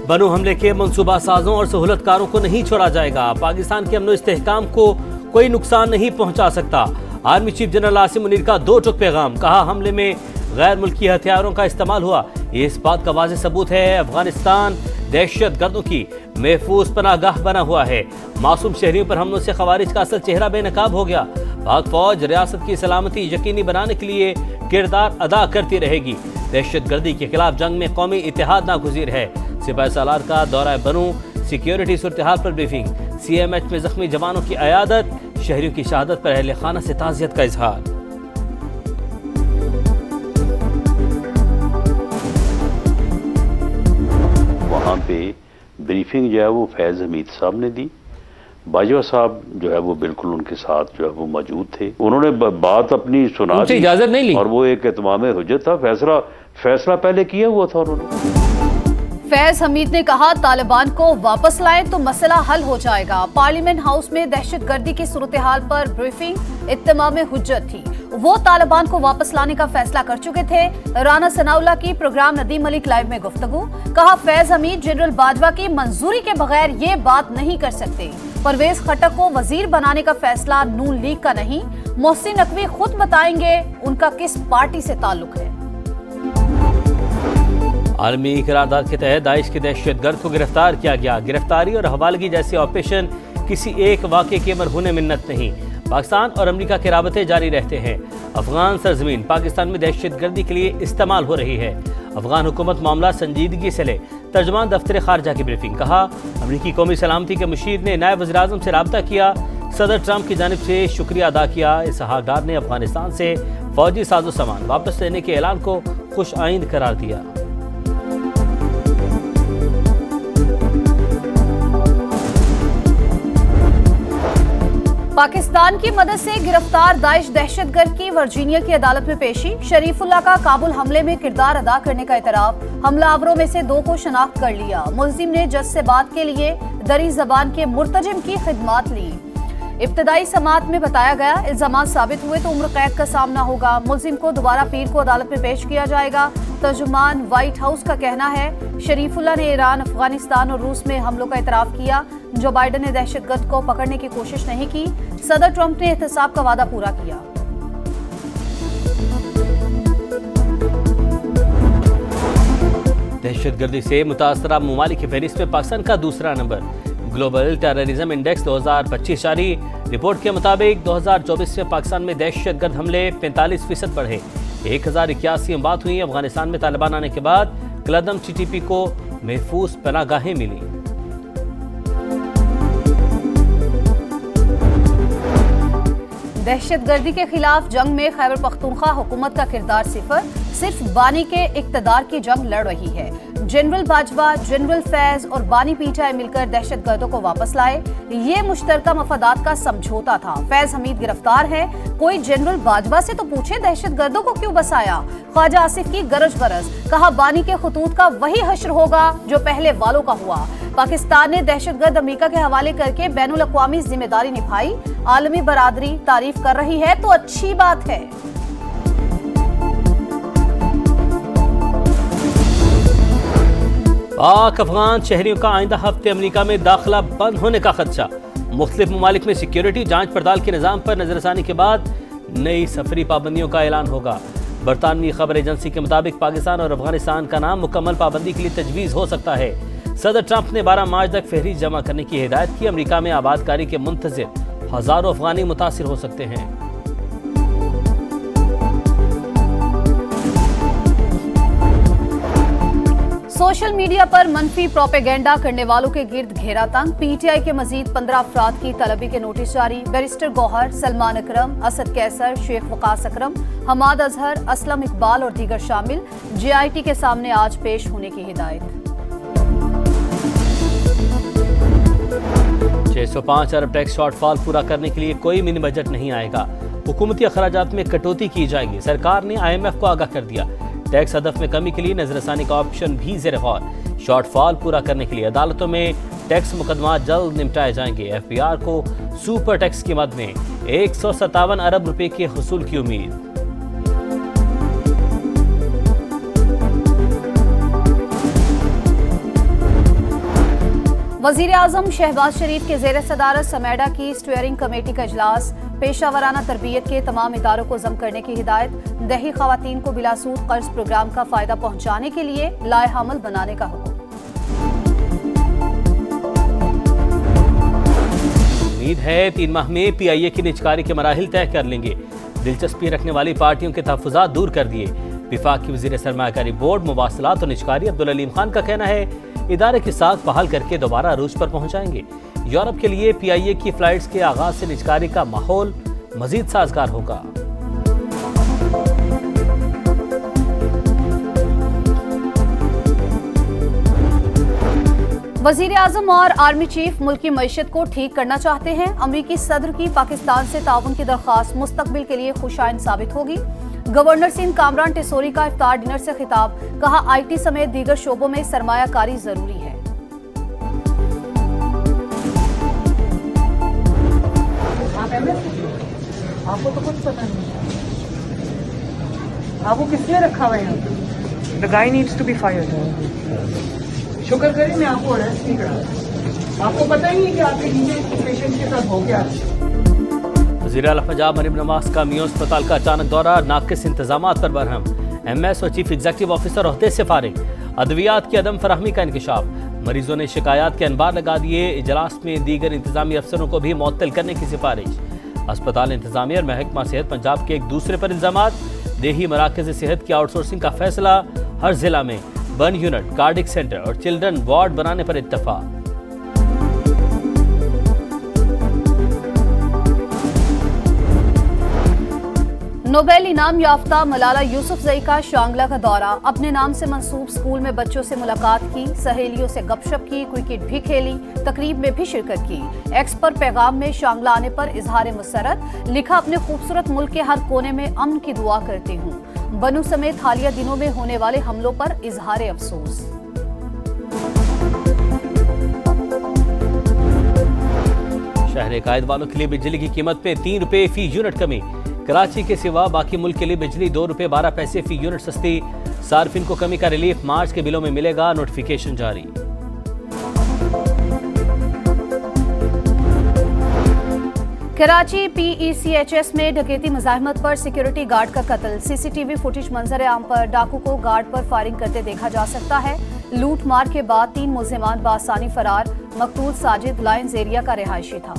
बनो हमले के मंसूबा साजों और सहूलतकारों को नहीं छोड़ा जाएगा। पाकिस्तान के अमन इस्तेहकाम को कोई नुकसान नहीं पहुंचा सकता। Army chief general Asim Munir का 2 टुक पैगाम। कहा हमले में गैर मुल्की हथियारों का इस्तेमाल हुआ। ये इस बात का वाज़ेह सबूत है अफगानिस्तान दहशत गर्दों की महफूज पनाहगाह बना हुआ है। मासूम शहरियों पर हमलों से खवारिज का असल चेहरा बेनकाब हो गया। पाक फौज रियासत की सलामती यकीनी बनाने के लिए किरदार अदा करती रहेगी। दहशत गर्दी के खिलाफ जंग में कौमी इत्तेहाद नागुज़ीर है। सिपाही सालार का दौरा बनू, सिक्योरिटी सूरत हाल पर ब्रीफिंग, CMH में जख्मी जवानों की अयादत, शहरियों की शहादत पर अहले खाना से ताज़ियत का इजहार। वहाँ पे ब्रीफिंग जो है वो फैज़ हमीद साहब ने दी। बाजवा साहब जो है वो बिल्कुल उनके साथ जो है वो मौजूद थे। उन्होंने बात अपनी सुना दी, इजाजत नहीं ली और वो एक इत्माम हुज्जत था। फैसला पहले किया हुआ था उन्होंने। फैज हमीद ने कहा तालिबान को वापस लाएं तो मसला हल हो जाएगा। पार्लियामेंट हाउस में दहशतगर्दी की सूरत हाल पर ब्रीफिंग, इत्माम हुज्जत थी। वो तालिबान को वापस लाने का फैसला कर चुके थे। राना सनाउल्लाह की प्रोग्राम नदीम मलिक लाइव में गुफ्तगू। कहा फैज हमीद जनरल बाजवा की मंजूरी के बगैर ये बात नहीं कर सकते। परवेज खट्टक को वजीर बनाने का फैसला नून लीग का नहीं, मोहसिन नकवी खुद बताएंगे उनका किस पार्टी से ताल्लुक है। आलमी करारदाद के तहत दाइश के दहशतगर्द को गिरफ्तार किया गया। गिरफ्तारी और हवालगी जैसे ऑपरेशन किसी एक वाक़े के मरहून मिन्नत नहीं। पाकिस्तान और अमेरिका के राबते जारी रहते हैं। अफगान सरजमीन पाकिस्तान में दहशतगर्दी के लिए इस्तेमाल हो रही है। अफगान हुकूमत मामला संजीदगी से ले। तर्जमान दफ्तर खारजा की ब्रीफिंग। कहा अमरीकी कौमी सलामती के मुशीर ने नायब वज़ीर आज़म से रब्ता किया। सदर ट्रंप की जानिब से शुक्रिया अदा किया। इसहाकदार ने अफगानिस्तान से फौजी साजो सामान वापस लेने के ऐलान को खुश आइंद करार दिया। पाकिस्तान की मदद से गिरफ्तार दाइश दहशतगर्द की वर्जीनिया की अदालत में पेशी। शरीफुल्लाह का काबुल हमले में किरदार अदा करने का इतराफ। हमलावरों में से 2 को शनाख्त कर लिया। मुल्जिम ने जज से बात के लिए दरी जबान के मुर्तजिम की खिदमात ली। इब्तदाई समात में बताया गया इल्जामात साबित हुए तो उम्र कैद का सामना होगा। मुल्जिम को दोबारा पीर को अदालत में पेश किया जाएगा। तर्जुमान व्हाइट हाउस का कहना है शरीफुल्लाह ने ईरान, अफगानिस्तान और रूस में हमलों का इतराफ किया। जो बाइडन ने दहशतगर्द को पकड़ने की कोशिश नहीं की। सदर ट्रंप ने एहतसाब का वादा पूरा किया। दहशतगर्दी से मुतासरा ममालिक की फहरिस्त में पाकिस्तान का दूसरा नंबर। ग्लोबल टेररिज्म इंडेक्स 2025 जारी। रिपोर्ट के मुताबिक 2024 में पाकिस्तान में दहशतगर्द हमले 45% बढ़े। 1081 बात हुई। अफगानिस्तान में तालिबान आने के बाद कलदम TTP को महफूज पनागाहें मिली। दहशतगर्दी के खिलाफ जंग में खैबर पख्तूनख्वा हुकूमत का किरदार सिर्फ बानी के इक्तदार की जंग लड़ रही है। जनरल बाजवा, जनरल फैज और बानी PTI मिलकर दहशतगर्दों को वापस लाए। ये मुश्तरका मफादात का समझौता था। फैज हमीद गिरफ्तार है। कोई जनरल बाजवा से तो पूछे दहशतगर्दों को क्यों बसाया। ख्वाजा आसिफ की गरज। कहा बानी के खतूत का वही हश्र होगा जो पहले वालों का हुआ। पाकिस्तान ने दहशतगर्द अमेरिका के हवाले करके बैनुल अक़वामी जिम्मेदारी निभाई। आलमी बरादरी तारीफ कर रही है तो अच्छी बात है। पाक अफगान शहरियों का आइंदा हफ्ते अमेरिका में दाखिला बंद होने का खदशा। मुख्तलिफ ममालिक में सिक्योरिटी जांच पड़ताल के निज़ाम पर नजरसानी के बाद नई सफरी पाबंदियों का ऐलान होगा। बरतानवी खबर एजेंसी के मुताबिक पाकिस्तान और अफगानिस्तान का नाम मुकम्मल पाबंदी के लिए तजवीज़ हो सकता है। सदर ट्रंप ने 12 मार्च तक फहरिस्त जमा करने की हिदायत की। अमेरिका में आबादकारी के मुंतज़िर हज़ारों अफगानी मुतासिर हो सकते हैं। सोशल मीडिया पर मनफी प्रोपेगेंडा करने वालों के गिर्द घेरा तंग। PTI के मजीद 15 अफराद की तलबी के नोटिस जारी। बैरिस्टर गौहर, सलमान अकरम, असद कैसर, शेख वकास अकरम, हमाद अजहर, असलम इकबाल और दीगर शामिल। JIT के सामने आज पेश होने की हिदायत। 605 अरब टैक्स शॉर्टफॉल पूरा करने के लिए कोई मिनी बजट नहीं आएगा। हुकूमती अखराजात में कटौती की जाएगी। सरकार ने IMF को आगाह कर दिया। टैक्स हदफ में कमी के लिए नजरसानी का ऑप्शन भी ज़ेर गौर। शॉर्टफॉल पूरा करने के लिए अदालतों में टैक्स मुकदमा जल्द निपटाए जाएंगे। FBR को सुपर टैक्स की मद में 157 अरब रुपए के हुसूल की उम्मीद। वजीर आजम शहबाज शरीफ के जेर सदारत समेडा की स्टीयरिंग कमेटी का इजलास, पेशावराना तरबियत के तमाम इदारों को जम करने की हिदायत, दही खवातीन को बिलासूद कर्ज प्रोग्राम का फायदा पहुंचाने के लिए लाए-हमल बनाने का हुक्म। उम्मीद है 3 माह में PIA की निजकारी के मराहिल तय कर लेंगे। दिलचस्पी रखने वाली पार्टियों के तहफ़्फ़ुज़ात दूर कर दिए। विफाक की वज़ीर सरमायाकारी बोर्ड, मुवासलात और निजकारी अब्दुल अलीम खान का कहना है इदारे की साख बहाल करके दोबारा अरूज पर पहुंचाएंगे। यूरोप के लिए PIA की फ्लाइट्स के आगाज से निजकारी का माहौल मजीद साजगार होगा। वजीर आजम और आर्मी चीफ मुल्क की मईशत को ठीक करना चाहते हैं। अमरीकी सदर की पाकिस्तान से ताउन की दरख्वास्त मुस्तकबिल के लिए खुशाइन साबित होगी। गवर्नर सिंध कामरान टेसोरी का इफ्तार डिनर से खिताब, कहा IT समेत दीगर शोबों में सरमायाकारी जरूरी है। आपको तो कुछ पता नहीं, आपको किसने रखा हुआ है यहाँ पे? The guy needs to be fired. शुक्र करें मैं आपको अरेस्ट नहीं करा। आपको पता ही नहीं कि आपके नीचे पेशेंट के साथ हो गया। वज़ीर आला पंजाब मरीम नवाज का मियां अस्पताल का अचानक दौरा, नाक़िस इंतजामात पर बरहम। MS और चीफ एग्जीक्यूटिव ऑफिसर ओहदे से फारिग। अद्वियात की अदम फराहमी का इंकशाफ, मरीजों ने शिकायत के अनबार लगा दिए। इजलास में दीगर इंतजामी अफसरों को भी मुअत्तल करने की सिफारिश। अस्पताल इंतजामिया और महकमा सेहत पंजाब के एक दूसरे पर इल्जामात। देही मराकज़ सेहत की आउटसोर्सिंग का फैसला, हर जिला में बर्न यूनिट, कार्डिक सेंटर और चिल्ड्रन वार्ड बनाने पर इत्तफाक। नोबेल इनाम याफ्ता मलाला यूसुफजई का शांगला का दौरा, अपने नाम से मंसूब स्कूल में बच्चों से मुलाकात की, सहेलियों से गपशप की, क्रिकेट भी खेली, तकरीब में भी शिरकत की। एक्स पर पैगाम में शांगला आने पर इजहार मसरत, लिखा अपने खूबसूरत मुल्क के हर कोने में अमन की दुआ करती हूँ। बनू समेत हालिया दिनों में होने वाले हमलों पर इजहार अफसोस। शहर कायद वालों के लिए बिजली की कीमत पे 3 रुपए फी यूनिट कमी। कराची के सिवा बाकी मुल्क के लिए बिजली 2 रुपए 12 पैसे फी यूनिट सस्ती। सार्फिन को कमी का रिलीफ मार्च के बिलों में मिलेगा, नोटिफिकेशन जारी। कराची PECHS में डकैती मुजाहिमत पर सिक्योरिटी गार्ड का कत्ल। CCTV फुटेज मंजर आम पर डाकू को गार्ड पर फायरिंग करते देखा जा सकता है। लूट मार के बाद 3 मुलजिमान बासानी फरार। मकतूल साजिद लायंस एरिया का रिहायशी था।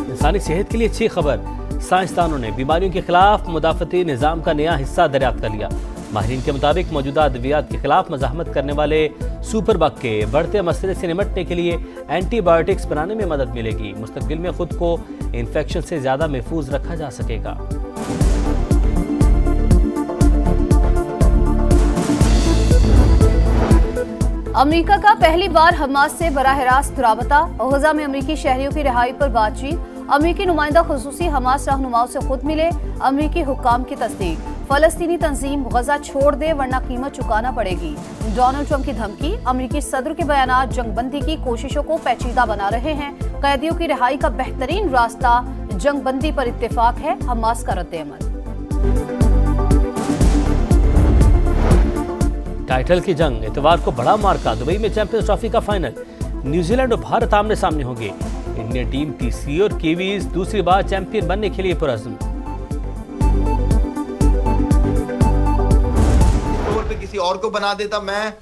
इंसानी सेहत के लिए अच्छी खबर, साइंसदानों ने बीमारियों के खिलाफ मुदाफती निज़ाम का नया हिस्सा दरियाफ्त कर लिया। माहिरीन के मुताबिक मौजूदा अद्वियात के खिलाफ मज़ाहमत करने वाले सुपर बग के बढ़ते मसले से निपटने के लिए एंटीबायोटिक्स बनाने में मदद मिलेगी। मुस्तकबिल में खुद को इन्फेक्शन से ज्यादा महफूज रखा जा सकेगा। अमेरिका का पहली बार हमास से बराह रास्त राबता। गजा में अमेरिकी शहरियों की रिहाई पर बातचीत। अमेरिकी नुमाइंदा खुसूसी हमास रहनुमाओं से खुद मिले। अमेरिकी हुक्काम की तस्दीक। फलस्तीनी तंजीम गजा छोड़ दे वरना कीमत चुकाना पड़ेगी। डोनाल्ड ट्रंप की धमकी। अमेरिकी सदर के बयानात जंगबंदी की कोशिशों को पेचीदा बना रहे हैं। कैदियों की रिहाई का बेहतरीन रास्ता जंगबंदी पर इत्तेफाक है, हमास का रद्द-ए-अमल। टाइटल की जंग, इतवार को बड़ा मार्का। दुबई में चैंपियंस ट्रॉफी का फाइनल, न्यूजीलैंड और भारत आमने सामने होंगे। इंडियन टीम TC और कीवीज दूसरी बार चैंपियन बनने के लिए पुरअज़्म। किसी और को बना देता, मैं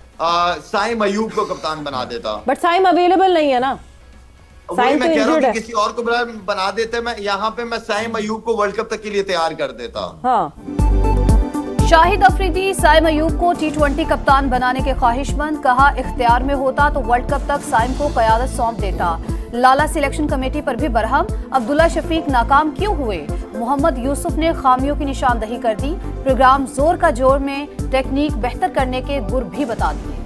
साइम अयूब को कप्तान बना देता। बट साइम अवेलेबल नहीं है ना, साइम मैं कह रहा हूँ कि किसी और को बना देते, मैं यहाँ पे मैं साइम अयूब को वर्ल्ड कप तक के लिए तैयार कर देता। हाँ। शाहिद अफरीदी साइम अयूब को T20 कप्तान बनाने के ख्वाहिशमंद। कहा इख्तियार में होता तो वर्ल्ड कप तक साइम को क़यादत सौंप देता। लाला सिलेक्शन कमेटी पर भी बरहम। अब्दुल्ला शफीक नाकाम क्यों हुए? मोहम्मद यूसुफ ने खामियों की निशानदही कर दी। प्रोग्राम जोर का जोर में टेक्निक बेहतर करने के गुर भी बता दिए।